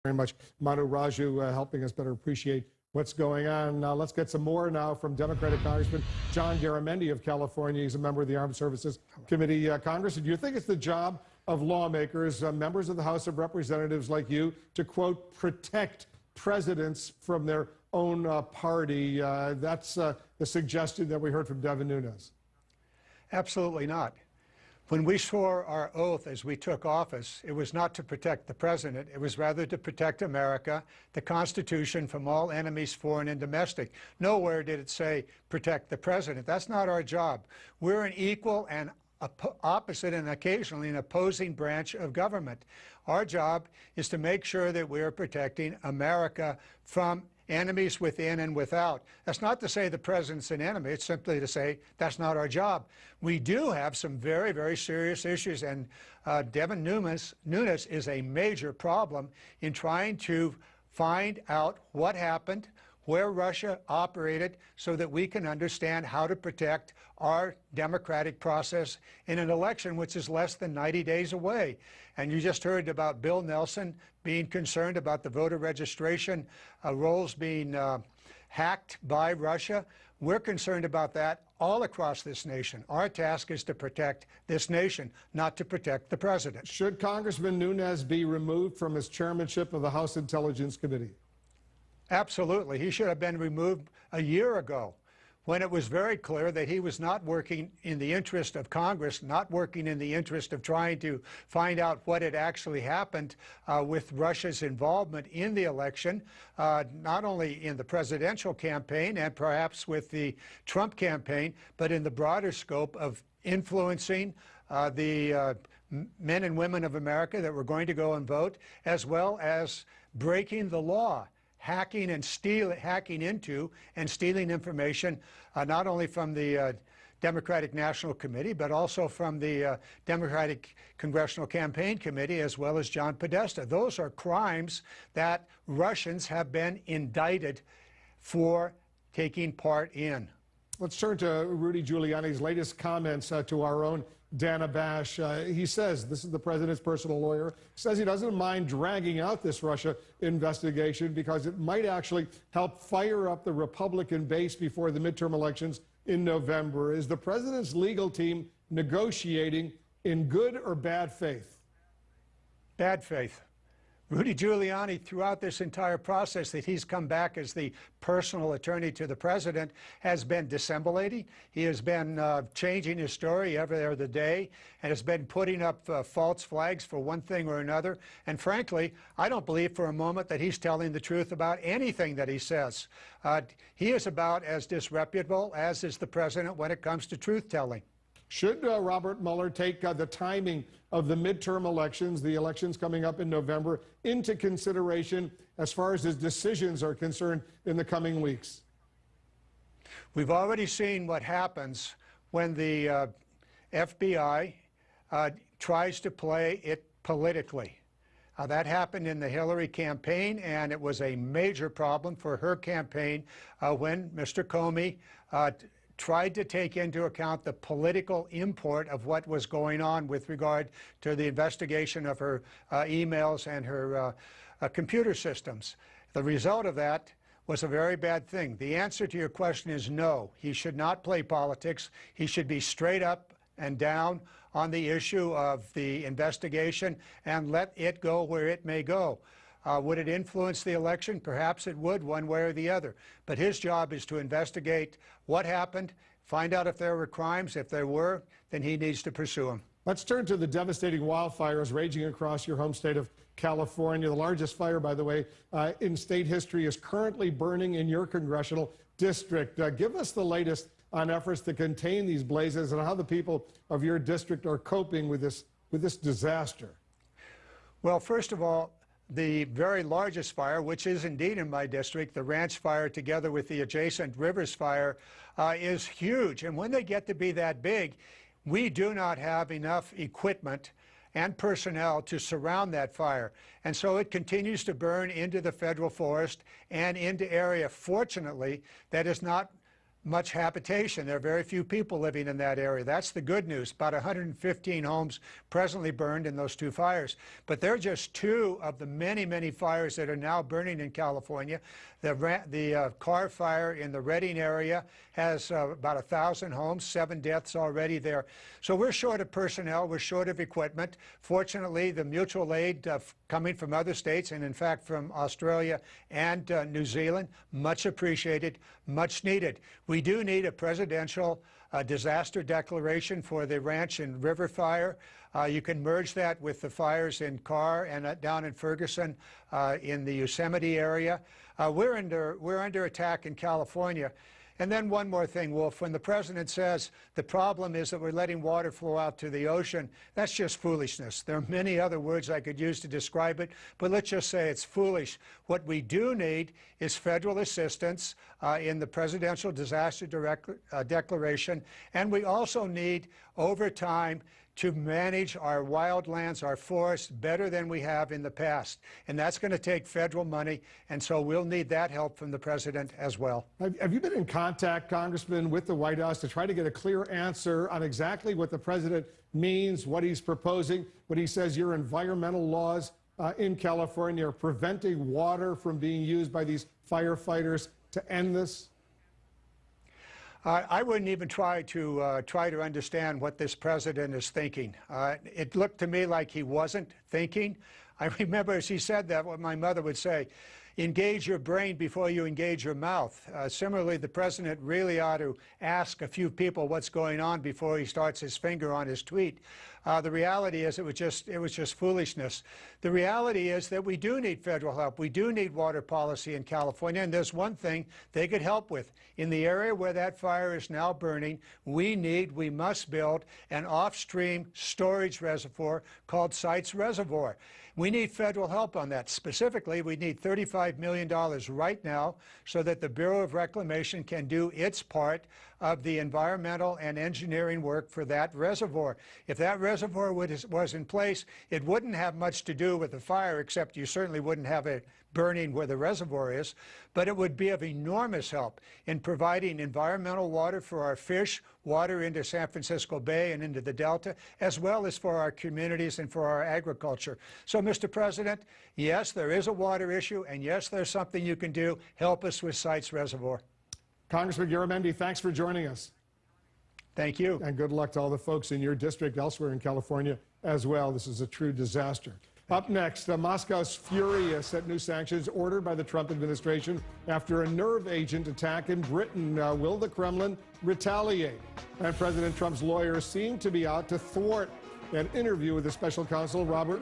Very much, Manu Raju, helping us better appreciate what's going on. Let's get some more now from Democratic Congressman John Garamendi of California. He's a member of the Armed Services Committee. Congressman, do you think it's the job of lawmakers, members of the House of Representatives like you, to, quote, protect presidents from their own party? That's the suggestion that we heard from Devin Nunes. Absolutely not. When we swore our oath as we took office, it was not to protect the president. It was rather to protect America, the Constitution, from all enemies, foreign and domestic. Nowhere did it say protect the president. That's not our job. We're an equal and opposite and occasionally an opposing branch of government. Our job is to make sure that we're protecting America from enemies within and without. That's not to say the president's an enemy. It's simply to say that's not our job. We do have some very, very serious issues, and Devin Nunes is a major problem in trying to find out what happened, where Russia operated, so that we can understand how to protect our democratic process in an election which is less than 90 days away. And you just heard about Bill Nelson being concerned about the voter registration rolls being hacked by Russia. We're concerned about that all across this nation. Our task is to protect this nation, not to protect the president. Should Congressman Nunes be removed from his chairmanship of the House Intelligence Committee? Absolutely. He should have been removed a year ago, when it was very clear that he was not working in the interest of Congress, not working in the interest of trying to find out what had actually happened with Russia's involvement in the election, not only in the presidential campaign and perhaps with the Trump campaign, but in the broader scope of influencing the men and women of America that were going to go and vote, as well as breaking the law, hacking into and stealing information, not only from the Democratic National Committee, but also from the Democratic Congressional Campaign Committee, as well as John Podesta. Those are crimes that Russians have been indicted for taking part in. Let's turn to Rudy Giuliani's latest comments to our own Dana Bash. He says, this is the president's personal lawyer, says he doesn't mind dragging out this Russia investigation because it might actually help fire up the Republican base before the midterm elections in November. Is the president's legal team negotiating in good or bad faith? Bad faith. Rudy Giuliani, throughout this entire process that he's come back as the personal attorney to the president, has been dissembulating. He has been changing his story every other day and has been putting up false flags for one thing or another. And frankly, I don't believe for a moment that he's telling the truth about anything that he says. He is about as disreputable as is the president when it comes to truth-telling. Should Robert Mueller take the timing of the midterm elections, the elections coming up in November, into consideration as far as his decisions are concerned in the coming weeks? We've already seen what happens when the FBI tries to play it politically. That happened in the Hillary campaign, and it was a major problem for her campaign when Mr. Comey tried to take into account the political import of what was going on with regard to the investigation of her emails and her computer systems. The result of that was a very bad thing. The answer to your question is no. He should not play politics. He should be straight up and down on the issue of the investigation and let it go where it may go. Would it influence the election? Perhaps it would, one way or the other. But his job is to investigate what happened, find out if there were crimes. If there were, then he needs to pursue them. Let's turn to the devastating wildfires raging across your home state of California. The largest fire, by the way, in state history is currently burning in your congressional district. Give us the latest on efforts to contain these blazes and how the people of your district are coping with this disaster. Well, first of all, the very largest fire, which is indeed in my district, the Ranch Fire, together with the adjacent Rivers Fire, is huge. And when they get to be that big, we do not have enough equipment and personnel to surround that fire. And so it continues to burn into the federal forest and into area, fortunately, that is not much habitation. There are very few people living in that area. That's the good news. About 115 homes presently burned in those two fires. But they're just two of the many, many fires that are now burning in California. The Carr fire in the Redding area has about 1,000 homes, 7 deaths already there. So we're short of personnel, we're short of equipment. Fortunately, the mutual aid coming from other states, and in fact from Australia and New Zealand, much appreciated, much needed. We do need a presidential disaster declaration for the ranch and river fire. You can merge that with the fires in Carr and down in Ferguson in the Yosemite area. We're under attack in California. And then one more thing, Wolf, when the president says the problem is that we're letting water flow out to the ocean, that's just foolishness. There are many other words I could use to describe it, but let's just say it's foolish. What we do need is federal assistance in the Presidential Disaster Declaration, and we also need, over time, to manage our wildlands, our forests, better than we have in the past. And that's going to take federal money, and so we'll need that help from the president as well. Have you been in contact, Congressman, with the White House to try to get a clear answer on exactly what the president means, what he's proposing, when he says your environmental laws in California are preventing water from being used by these firefighters to end this? I wouldn't even try to understand what this president is thinking. It looked to me like he wasn't thinking. I remember as he said that, what my mother would say, engage your brain before you engage your mouth. Similarly, the president really ought to ask a few people what's going on before he starts his finger on his tweet. The reality is it was just foolishness. The reality is that we do need federal help. We do need water policy in California, and there's one thing they could help with. In the area where that fire is now burning, we must build an off-stream storage reservoir called Sites Reservoir. We need federal help on that. Specifically, we need $35 million right now so that the Bureau of Reclamation can do its part of the environmental and engineering work for that reservoir. If that reservoir was in place, it wouldn't have much to do with the fire, except you certainly wouldn't have it burning where the reservoir is, but it would be of enormous help in providing environmental water for our fish, water into San Francisco Bay and into the Delta, as well as for our communities and for our agriculture. So, Mr. President, yes, there is a water issue, and yes, there's something you can do. Help us with Sites Reservoir. Congressman Garamendi, thanks for joining us. Thank you. And good luck to all the folks in your district, elsewhere in California as well. This is a true disaster. Up next, Moscow's furious at new sanctions ordered by the Trump administration after a nerve agent attack in Britain. Will the Kremlin retaliate? And President Trump's lawyers seem to be out to thwart an interview with the special counsel, Robert